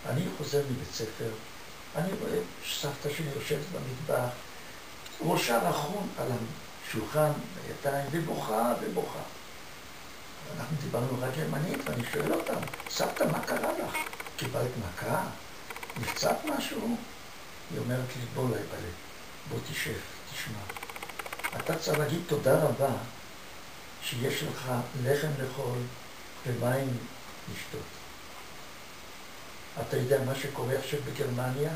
אני חוזר מבית ספר, אני רואה שסבתא שלי יושבת במטבח, ראשה רחון על השולחן, בידיים, ובוכה ובוכה. אנחנו דיברנו רק גרמנית, ואני שואל אותם, סבתא, מה קרה לך? קיבלת מכה? נפצעת משהו? היא אומרת לי, בוא תשב, תשמע. אתה צריך להגיד תודה רבה שיש לך לחם לאכול ומים לשתות. אתה יודע מה שקורה עכשיו בגרמניה?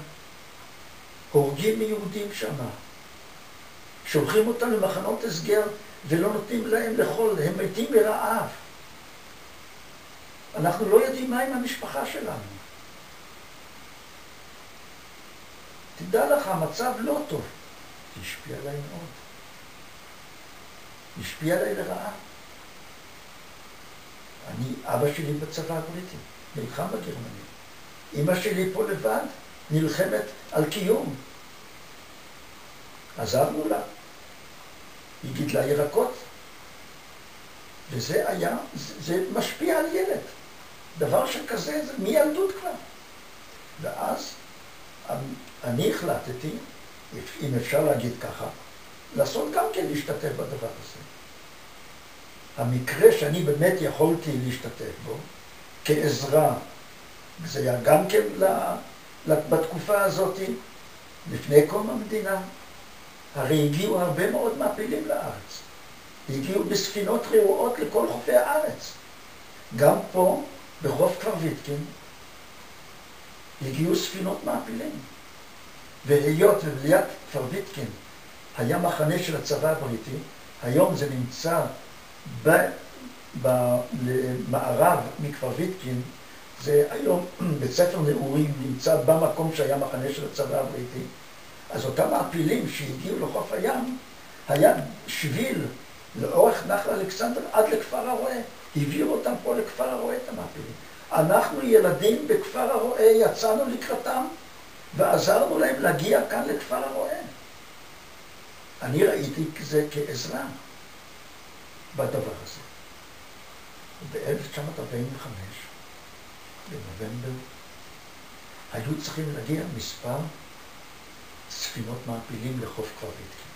הורגים יהודים שמה. שולחים אותם למחנות הסגר ולא נותנים להם לאכול, הם מתים מרעב. אנחנו לא יודעים מה עם המשפחה שלנו. תדע לך, המצב לא טוב. השפיע עליי מאוד. השפיע עליי לרעה. אבא שלי בצבא הבריטי, נלחם בגרמניה. אמא שלי פה לבד, נלחמת על קיום. עזרנו לה. היא גידלה ירקות. וזה היה, זה משפיע על ילד. דבר שכזה, זה מילדות כבר. ואז אני החלטתי, אם אפשר להגיד ככה, לעשות גם כן להשתתף בדבר הזה. המקרה שאני באמת יכולתי להשתתף בו, כעזרה, זה היה גם כן בתקופה הזאת, לפני קום המדינה, הרי הגיעו הרבה מאוד מעפילים לארץ. הגיעו בספינות רעועות לכל חופי הארץ. גם פה, בחוף כפר ויתקין, הגיעו ספינות מעפילים. והיות וליד כפר ויתקין היה מחנה של הצבא הבריטי, היום זה נמצא במערב מכפר ויתקין, זה היום בית ספר נעורים נמצא במקום שהיה מחנה של הצבא הבריטי. אז אותם מעפילים שהגיעו לחוף הים, היה שביל לאורך נחל אלכסנדר עד לכפר הרועה. הביאו אותם פה לכפר הרועה את המעפילים. אנחנו ילדים בכפר הרועה יצאנו לקראתם ועזרנו להם להגיע כאן לכפר הרועה. אני ראיתי זה כעזרה בדבר הזה. ב-1945, בנובמבר, היו צריכים להגיע מספר ספינות מעפילים לחוף כפר ויתקין.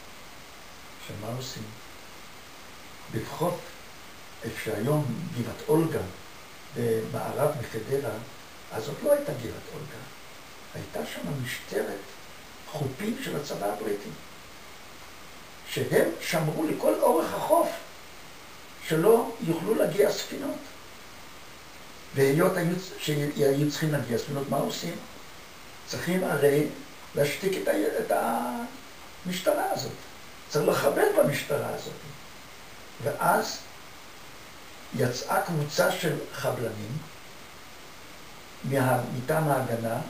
שמה עושים? בחוף, איפה שהיום גבעת אולגה, במערב מחדרה, אז זאת לא הייתה גבעת אולגה. הייתה שם משטרת חופים של הצבא הבריטי, שהם שמרו לכל אורך החוף, שלא יוכלו להגיע ספינות. והיות שהיו צריכים להגיע ספינות, מה עושים? צריכים הרי להשתיק את המשטרה הזאת. צריך לחבל במשטרה הזאת. ואז יצאה קבוצה של חבלנים מטעם ההגנה,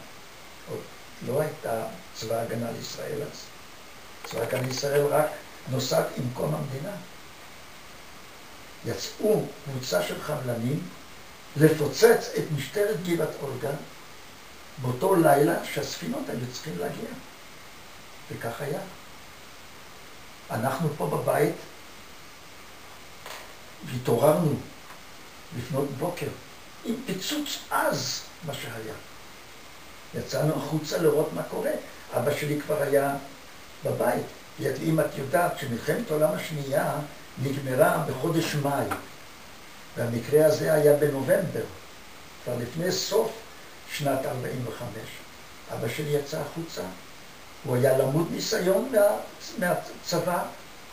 עוד לא הייתה צבא ההגנה לישראל אז. צבא ההגנה לישראל רק נוסד עם קום המדינה. יצאו קבוצה של חבלנים לפוצץ את משטרת גבעת אולגה באותו לילה שהספינות היו צריכים להגיע. וכך היה. אנחנו פה בבית והתעוררנו לפנות בוקר עם פיצוץ עז מה שהיה. יצאנו החוצה לראות מה קורה. אבא שלי כבר היה בבית. אם את יודעת שמלחמת העולם השנייה נגמרה בחודש מאי, והמקרה הזה היה בנובמבר, כבר לפני סוף שנת 45. אבא שלי יצא החוצה, הוא היה למוד ניסיון מהצבא,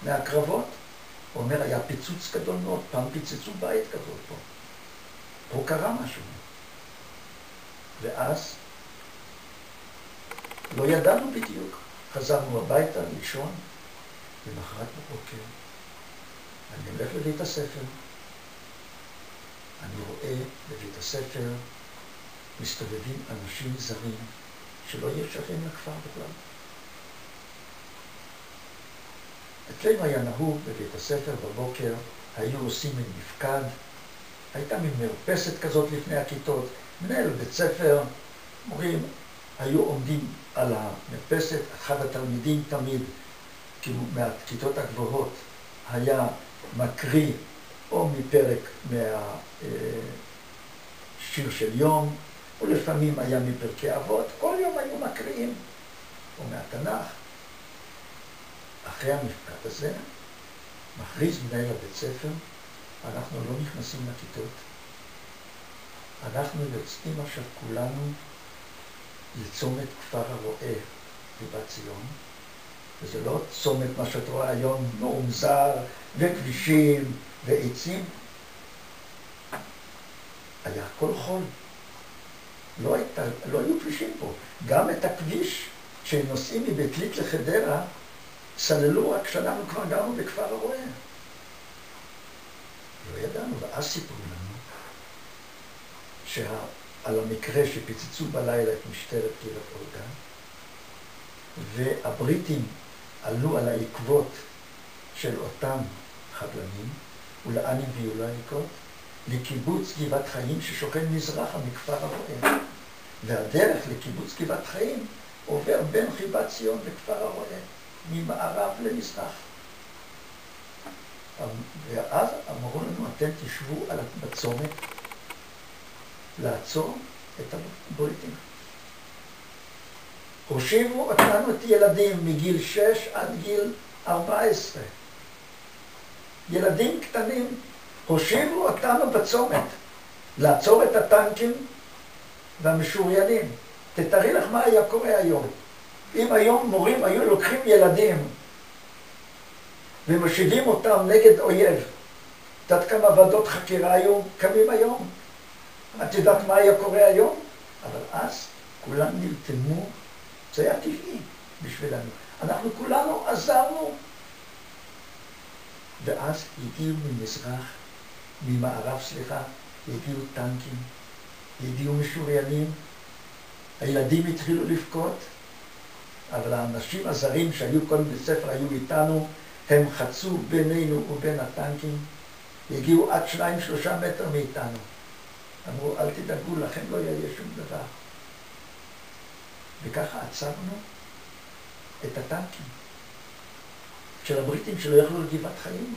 מהקרבות. הוא אומר, היה פיצוץ גדול מאוד, פעם פיצצו בית גדול פה. פה קרה משהו. ואז לא ידענו בדיוק. חזרנו הביתה לישון, ומחרת בבוקר אני הולך לבית הספר. אני רואה בבית הספר מסתובבים אנשים זרים שלא יהיו שייכים לכפר בכלל. אצלנו היה נהוג בבית הספר בבוקר, היו עושים מין מפקד, הייתה מין מרפסת כזאת לפני הכיתות, מנהל בית ספר, מורים היו עומדים על המרפסת, אחד התלמידים תמיד, כאילו מהכיתות הגבוהות, היה מקריא או מפרק מהשיר של יום, ולפעמים היה מפרקי אבות, כל יום היו מקריאים, או מהתנ"ך. אחרי המפקד הזה, מכריז מנהל הבית ספר, אנחנו לא נכנסים לכיתות. אנחנו יוצאים עכשיו כולנו לצומת כפר הרועה בבת ציון, וזה לא צומת מה שאת רואה היום, מאומזר וכבישים ועצים. היה הכל חול. לא היו כבישים פה. גם את הכביש שנוסעים מבית ליט לחדרה, סללו רק כשאנחנו כבר גרנו בכפר הרועה. לא ידענו, ואז סיפרו לנו שעל המקרה שפיצצו בלילה את משטרת קריית אולגה, והבריטים עלו על העקבות של אותם חבלנים, ולאן הביאו לעקבות? לקיבוץ גבעת חיים ששוכן מזרחה מכפר הרועה. והדרך לקיבוץ גבעת חיים עובר בין חיבת ציון וכפר הרועה, ממערב למזרח. ואז אמרו לנו, אתם תשבו בצומת לעצור את הבריטים. הושיבו אותנו את ילדים מגיל 6 עד גיל 14. ילדים קטנים, הושיבו אותנו בצומת לעצור את הטנקים והמשוריינים. תתארי לך מה היה קורה היום. אם היום מורים היו לוקחים ילדים ומשיבים אותם נגד אויב, את יודעת כמה ועדות חקירה היו קמים היום? את יודעת מה היה קורה היום? אבל אז כולם נרתמו, זה היה טבעי בשבילנו. אנחנו כולנו עזרנו. ואז הגיעו ממערב, הגיעו טנקים, הגיעו משוריינים, הילדים התחילו לבכות, אבל האנשים הזרים שהיו כל בית ספר היו איתנו, הם חצו בינינו ובין הטנקים, הגיעו עד 2-3 מטר מאיתנו. אמרו, אל תדאגו, לכם לא יהיה שום דבר. וככה עצרנו את הטנקים של הבריטים שלא יכלו לגבעת חיים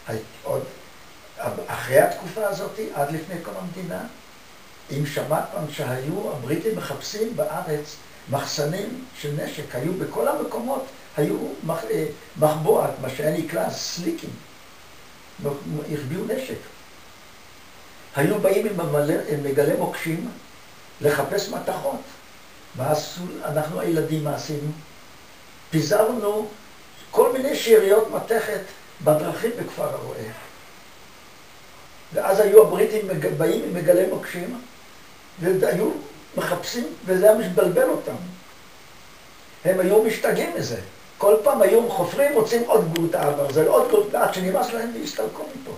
לבוא. אחרי התקופה הזאת, עד לפני קום המדינה, אם שמעת פעם שהיו, הבריטים מחפשים בארץ מחסנים של נשק, היו בכל המקומות, היו מחבואת, מה שהיה נקרא סליקים, הרביעו נשק. היו באים עם מגלי מוקשים לחפש מתכות. מה עשו, אנחנו הילדים מה עשינו? פיזרנו כל מיני שאריות מתכת בדרכים בכפר הרועה. ואז היו הבריטים באים עם מגלי מוקשים, והיו מחפשים, וזה היה משבלבל אותם. הם היו משתגעים מזה. כל פעם היו חופרים, מוצאים עוד גרוטה, אבל זה לא עוד גרוטה, עד שנמאס להם והסתלקו מפה.